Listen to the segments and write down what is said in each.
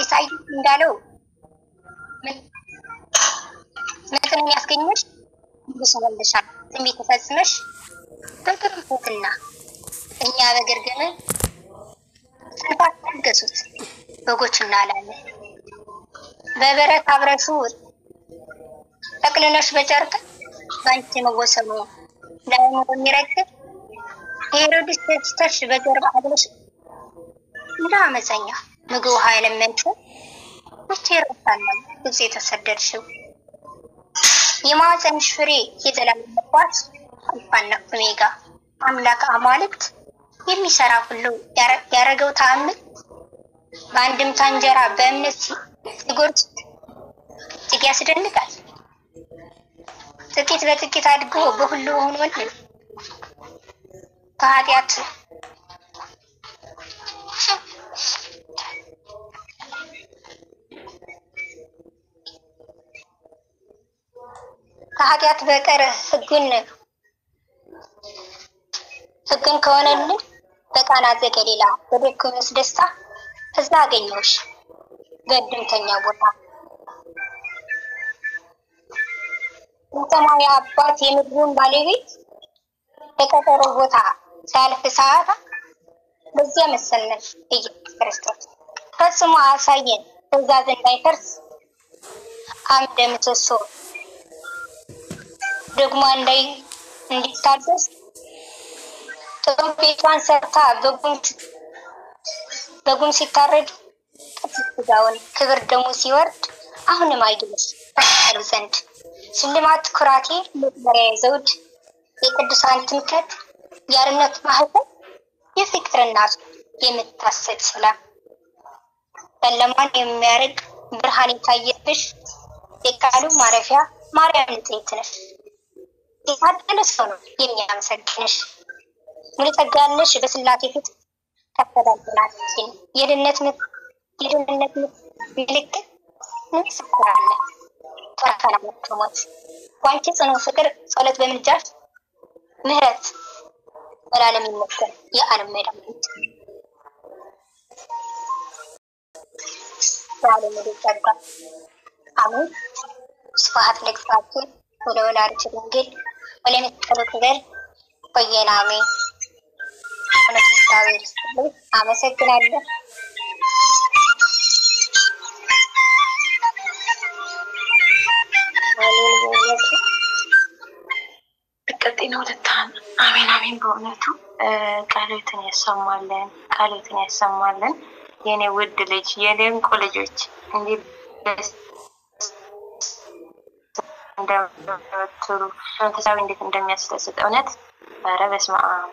ኢሳይያስ እንዳለው ምክርን ያስገኘሽ ንጉሥ ወልደሻል ትንቢት ተፈጽመሽ በግርምትና እኛ በግርግም ሰንፋት ገዙት በጎችና ላም በበረት አብረሹ ጠቅልለሽ በጨርቅ ባንቺ መወሰኑ ላይሞ የሚረግጥ ሄሮድስ ተስተሽ በጀርባ አብረሽ እንዳመፀኛ ምግብ ኃይለ መንፈ ወቴረታለም ግብጽ የተሰደድሽው የማዕፀንሽ ፍሬ የተላለፈባት አልፋና ኦሜጋ አምላክ አማልክት የሚሰራ ሁሉ ያረገው ተአምር በአንድም ታንጀራ በእምነት ሲጎርስ እጅግ ያስደንቃል። ጥቂት በጥቂት አድጎ በሁሉ ሆኖ ከኃጢአት በቀር ሕግን ከሆነልን በቃና ዘገሊላ በደኩመስ ደስታ እዛ አገኘሁሽ በድምተኛ ቦታ ሰማያዊ አባት የምድሩን ባለቤት በቀጠሮ ቦታ ሳልፍ ሰዓታ በዚያ መሰለሽ ኢየሱስ ክርስቶስ ፈጽሞ አሳየን ትእዛዝ እንዳይፈርስ አምደ ምሰሶ ደግሞ እንዲታደስ ቤቷን ሰርታ በጉም ሲታረድ ስጋውን ክብር ደግሞ ሲወርድ አሁንም አይደለሽ ታስቀር ዘንድ ሽልማት ኩራቴ ለበሪያ ዘውድ የቅዱሳን ትምክህት ያርነት ማህተም የፍቅር እናት የምታሰጥ ሰላም በለማን የሚያርቅ ብርሃን የታየብሽ የቃሉ ማረፊያ ማርያም ንጽሕት ነሽ። የታደለ ሰው ነው የሚያመሰግንሽ ሙሉ ጸጋነሽ በስላሴ ፊት ተፈዳድናችን የድነት ምልክት እንስክራለን ተፈራራለን ሞት ዋንቺ ጽኑ ፍቅር ጸሎት በምልጃሽ ምህረት ወላለም ይመከር የዓለም መድኃኒት ዓለም ይደጋ አሜን። ስብሐት ለእግዚአብሔር ወለወላዲቱ ድንግል ወለመስቀሉ ክብር ወየና አሜን። እግዚአብሔር ይስጥልኝ። አመሰግናለሁ። በቀጥታ ወደታን አሜን አሜን። በእውነቱ ቃሎትን ያሰማልን የኔ ውድ ልጅ የኔ እንቁ ልጆች እንዲህ እንደምትሩ መንፈሳዊ እንዴት እንደሚያስደስት እውነት ኧረ በስመ አብ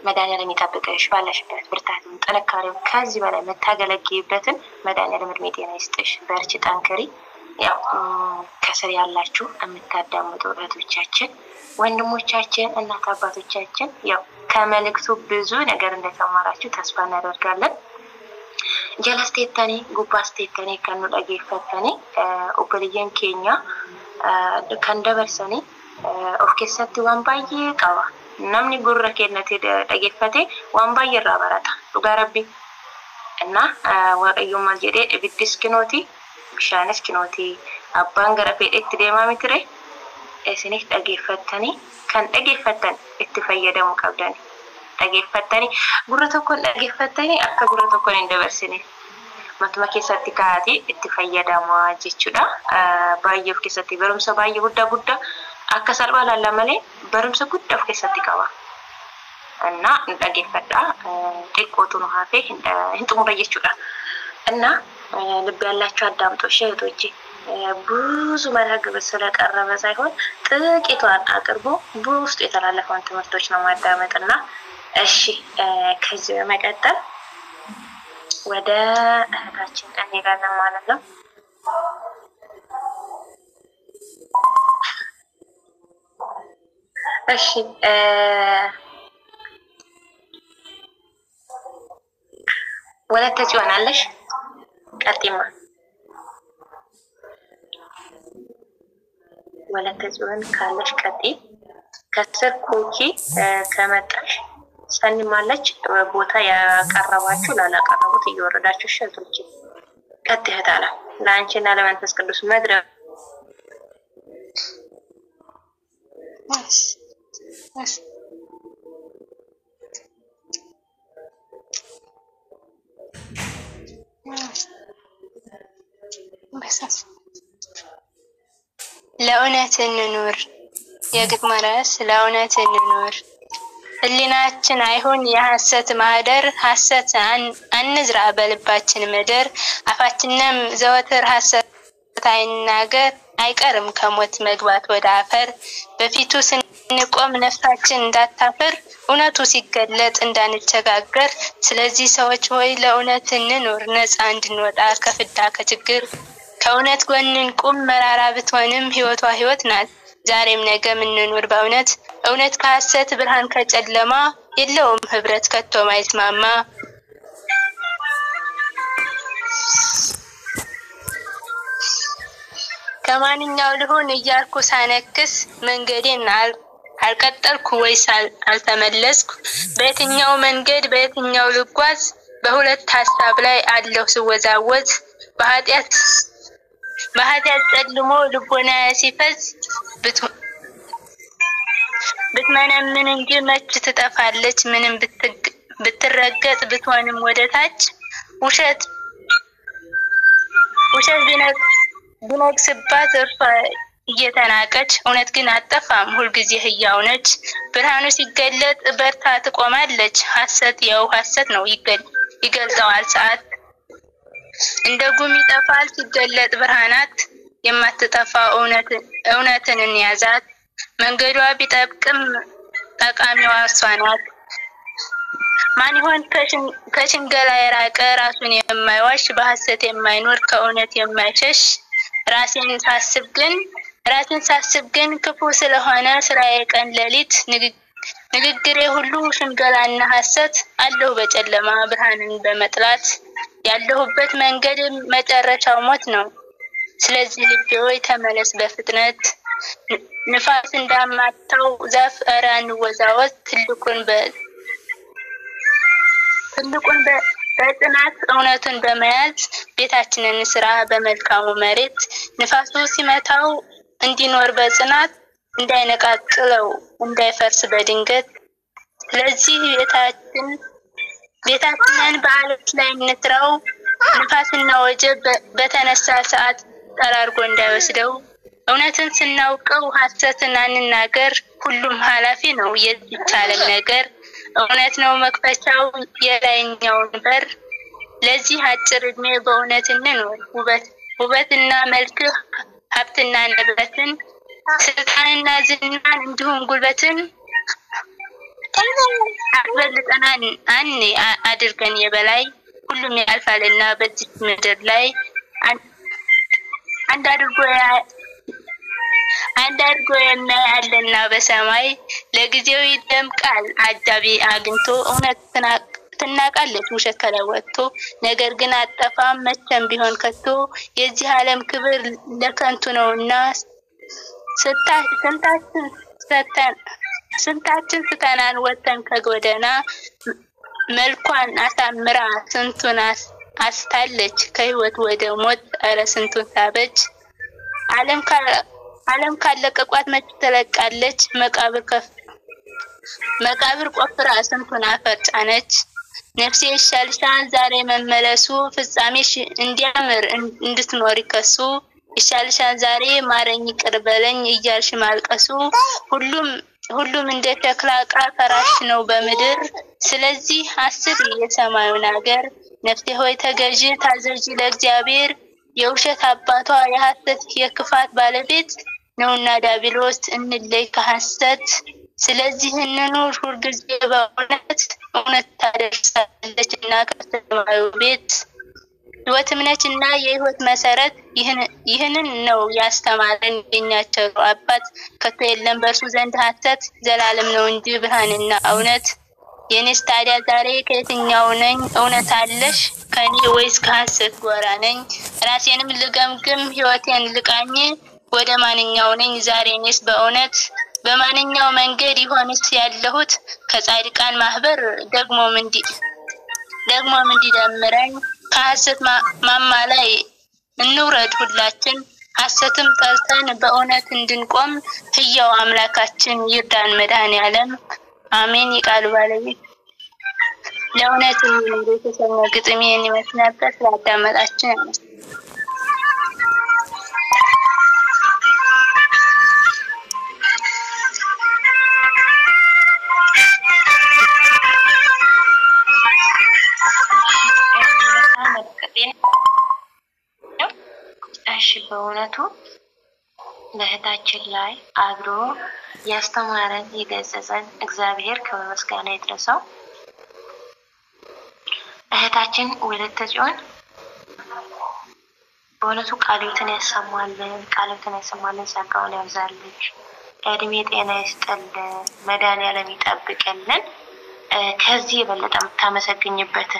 መድኃኒዓለም ይጠብቅሽ ባለሽበት ብርታትን ጥንካሬው ከዚህ በላይ መታገለግይበትን መድኃኒዓለም እድሜ ጤና ይስጥሽ። በርቺ ጠንክሪ። ያው ከስር ያላችሁ የምታዳምጡ እህቶቻችን ወንድሞቻችን እናት አባቶቻችን ያው ከመልእክቱ ብዙ ነገር እንደተማራችሁ ተስፋ እናደርጋለን። ጀለስቴተኒ ጉባስቴተኒ ከኑ ዳጌፈተኒ ኦበልየን ኬኛ ከንደበርሰኒ ኦፍ ኬሰቲ ዋን ባዬ ቀባ namni gurra kennate dhageeffate waan baay'ee irraa barata dhugaa rabbi እና waaqayyoon maal jedhee ibiddis kinooti bishaanis kinooti abbaan gara fedhetti deemaa mitire isinis dhageeffattanii kan dhageeffattan itti fayyadamuu qabdani dhageeffattanii gurra tokkoon dhageeffattanii akka gurra tokkoon hin dabarsine matuma keessatti kaa'ati itti fayyadamaa jechuudha. Baay'ee of keessatti barumsa baay'ee guddaa akka salphaa laalla malee barumsa guddaa of keessatti qaba. እና እንዳገፈዳ ጤቆቱ ነው ሀፌ እንጥሙረ jechuudha. እና ልብ ያላችሁ አዳምጦሽ እህቶቼ ብዙ መርሃ ግብር ስለቀረበ ሳይሆን ጥቂቷን አቅርቦ በውስጥ የተላለፈውን ትምህርቶች ነው ማዳመጥና እሺ ከዚህ በመቀጠል ወደ እህታችን እንሄዳለን ማለት ነው። እሺ ወለተ ጽዮን አለሽ ቀጥይማ ወለተ ጽዮን ካለሽ ቀጥይ ከስር ኮኪ ከመጣሽ ሰኒ ማለች ቦታ ያቀረባችሁ ላላቀረቡት እየወረዳችሁ ሸቶች ቀጥታ ታላ ላንቺና ለመንፈስ ቅዱስ መድረክ ለእውነት እንኑር የግጥም ርዕስ ለእውነት እንኑር ህሊናችን አይሁን የሐሰት ማህደር ሐሰት አንዝራ በልባችን ምድር አፋችንም ዘወትር ሐሰት አይናገር አይቀርም ከሞት መግባት ወደ አፈር በፊቱ ስንቆም ነፍሳችን እንዳታፈር እውነቱ ሲገለጥ እንዳንቸጋገር ስለዚህ ሰዎች ሆይ ለእውነት እንኑር ነፃ እንድንወጣ ከፍዳ ከችግር ከእውነት ጎን እንቁም መራራ ብትሆንም ህይወቷ ህይወት ናት ዛሬም ነገም እንኑር በእውነት እውነት ከሐሰት ብርሃን ከጨለማ የለውም ህብረት ከቶ ማይስማማ ከማንኛው ልሆን እያልኩ ሳነክስ መንገዴን አልቀጠልኩ ወይስ አልተመለስኩ በየትኛው መንገድ በየትኛው ልጓዝ በሁለት ሐሳብ ላይ አለው ስወዛወዝ በኃጢአት ጨልሞ ልቦና ሲፈዝ ብትመነምን እንጂ መች ትጠፋለች ምንም ብትረገጥ ብትሆንም ወደታች ውሸት ቢነግስባት እርሷ እየተናቀች እውነት ግን አጠፋም ሁሉ ጊዜ ህያው ነች ብርሃኑ ሲገለጥ በርታ ትቆማለች ሐሰት ያው ሐሰት ነው ይገልጣዋል ሰዓት እንደ ጉም ይጠፋል ሲገለጥ ብርሃናት የማትጠፋ እውነትን እንያዛት መንገዷ ቢጠብቅም ጠቃሚዋ እሷ ናት ማን ይሆን ከሽንገላ የራቀ ራሱን የማይዋሽ በሐሰት የማይኖር ከእውነት የማይሸሽ ራሴን ሳስብ ግን ክፉ ስለሆነ ስራዬ ቀን ሌሊት ንግግሬ ሁሉ ሽንገላና ሐሰት አለው በጨለማ ብርሃንን በመጥላት ያለሁበት መንገድ መጨረሻው ሞት ነው ስለዚህ ልቤ ሆይ ተመለስ በፍጥነት ንፋስ እንዳማታው ዛፍ አራን ወዛወት ትልቁን በጽናት እውነቱን በመያዝ ቤታችንን ስራ በመልካሙ መሬት ንፋሱ ሲመታው እንዲኖር በጽናት እንዳይነቃቅለው እንዳይፈርስ በድንገት ስለዚህ ቤታችንን በአለት ላይ እንትራው ንፋስና ወጀብ በተነሳ ሰዓት ጠራርጎ እንዳይወስደው እውነትን ስናውቀው ሐሰትን አንናገር ሁሉም ሐላፊ ነው የዚህ ነገር እውነት ነው መክፈቻው የላይኛውን በር ለዚህ አጭር እድሜ በእውነት እንኖር ውበትና መልክ ሀብትና ንብረትን ስልጣንና ዝናን እንዲሁም ጉልበትን አበልጠናን አድርገን የበላይ ሁሉም ያልፋልና በዚህ ምድር ላይ አንድ አድርጎ የሚያያልና በሰማይ ለጊዜው ይደምቃል አጃቢ አግንቶ እውነት ትናቃለች ውሸት ከለወጥቶ ነገር ግን አጠፋም መቼም ቢሆን ከቶ የዚህ ዓለም ክብር ለከንቱ ነውና ስንታችን ስተናን ወተን ከጎደና መልኳን አሳምራ ስንቱን አስታለች ከህይወት ወደ ሞት አረ ስንቱን ታበች ዓለም ካለቀቋት መች ተለቃለች መቃብር ቆፍራ ስንቱን አፈርጫነች ነፍሴ ይሻልሻል ዛሬ መመለሱ ፍጻሜሽ እንዲያምር እንድትኖር ይከሱ ይሻልሻል ዛሬ ማረኝ ቅርበለኝ እያልሽ ማልቀሱ ሁሉም እንደ ተክላ ፈራሽ ነው በምድር ስለዚህ አስብ የሰማዩን ሀገር ነፍሴ ሆይ ተገዢ ታዘዢ ለእግዚአብሔር የውሸት አባቷ የሐሰት የክፋት ባለቤት ነውና ዳቢሎስ እንለይ ከሐሰት ስለዚህ እንኑር ሁሉ ጊዜ በእውነት እውነት ታደርሳለችና ከሰማዩ ቤት ህይወት እምነትና የህይወት መሰረት ይህንን ነው ያስተማረን የኛቸው አባት ከቶ የለም በእርሱ ዘንድ ሐሰት ዘላለም ነው እንጂ ብርሃንና እውነት የኔስ ታዲያ ዛሬ ከየትኛው ነኝ እውነት አለሽ ከኔ ወይስ ከሐሰት ጎራ ነኝ ራሴንም ልገምግም ህይወቴን ልቃኝ ወደ ማንኛው ነኝ ዛሬ እኔስ በእውነት በማንኛው መንገድ ይሆንስ ያለሁት ከጻድቃን ማህበር ደግሞም እንዲደምረኝ ከሐሰት ማማ ላይ እንውረድ ሁላችን ሐሰትም ጠልተን በእውነት እንድንቆም ሕያው አምላካችን ይርዳን መድኃኔዓለም አሜን። የቃሉ ባለቤት ለእውነት የሚኖር የተሰኘ ግጥም ይህን ይመስል ነበር። ስላዳመጣችን እሺ በእውነቱ በእህታችን ላይ አድሮ ያስተማረን የገሰጸን እግዚአብሔር ክብር ምስጋና ይድረሰው። እህታችን ወለተ ጽዮን በእውነቱ ቃሉን ያሰማልን፣ ጸጋውን ያብዛልን፣ እድሜ ጤና ይስጥልን፣ መድኃኔዓለም ይጠብቅልን። ከዚህ የበለጠ የምታመሰግኝበት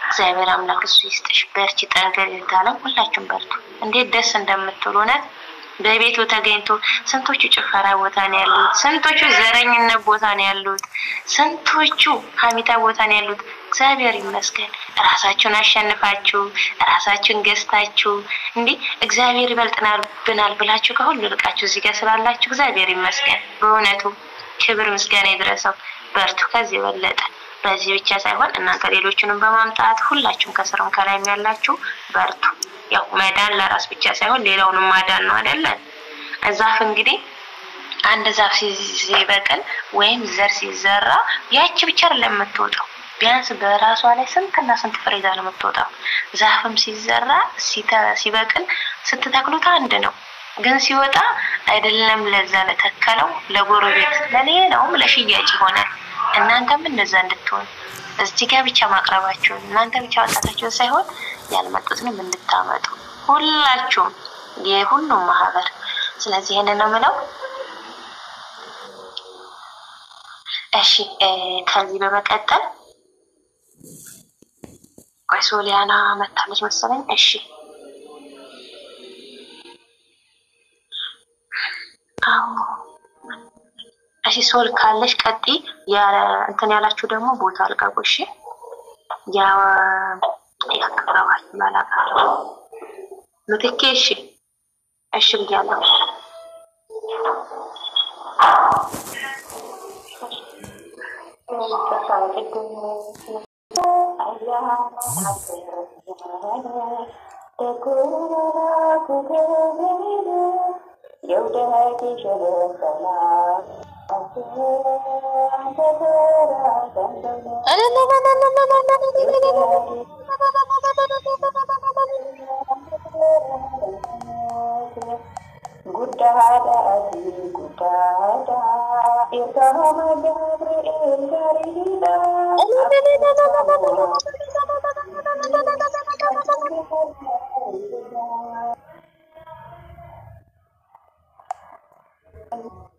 እግዚአብሔር አምላክ እሱ ይስጥሽ። በርቺ፣ ጠንከሪ ይታለም። ሁላችሁም በርቱ። እንዴት ደስ እንደምትሉ እውነት በቤቱ ተገኝቶ ስንቶቹ ጭፈራ ቦታ ነው ያሉት፣ ስንቶቹ ዘረኝነት ቦታ ነው ያሉት፣ ስንቶቹ ሀሚታ ቦታ ነው ያሉት። እግዚአብሔር ይመስገን ራሳችሁን አሸንፋችሁ ራሳችሁን ገዝታችሁ እንዴ እግዚአብሔር ይበልጥናል ብላችሁ ከሁሉ ልቃችሁ እዚህ ጋር ስላላችሁ እግዚአብሔር ይመስገን። በእውነቱ ክብር ምስጋና ይድረሰው። በርቱ። ከዚህ የበለጠ በዚህ ብቻ ሳይሆን እናንተ ሌሎችንም በማምጣት ሁላችሁም ከስራም ከላይም ያላችሁ በርቱ። ያው መዳን ለራስ ብቻ ሳይሆን ሌላውንም ማዳን ነው አይደለ? ዛፍ እንግዲህ አንድ ዛፍ ሲበቅል ወይም ዘር ሲዘራ ያቺ ብቻ አይደለም የምትወጣው፣ ቢያንስ በራሷ ላይ ስንትና ስንት ፍሬ ይዛ ነው የምትወጣው። ዛፍም ሲዘራ ሲበቅል ስትተክሉት አንድ ነው፣ ግን ሲወጣ አይደለም ለዛ ለተከለው ለጎረቤት ለሌላውም ለሽያጭ ይሆናል። እናንተም እንደዛ እንድትሆን እዚህ ጋር ብቻ ማቅረባችሁ እናንተ ብቻ ወጣታችሁ ሳይሆን ያልመጡትንም እንድታመጡ ሁላችሁም የሁሉም ማህበር። ስለዚህ ይሄንን ነው የምለው። እሺ ከዚህ በመቀጠል ሶሊያና መታለች መሰለኝ። እሺ እሺ ሶል ካለሽ ቀጢ እንትን ያላችሁ ደግሞ ቦታ አልቀቁ። እሺ ያቀረባል ማላቀረብ ምትኬ። እሺ ብያለሁ።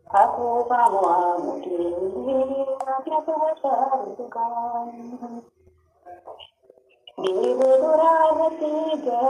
Aku bawa mungkin dia di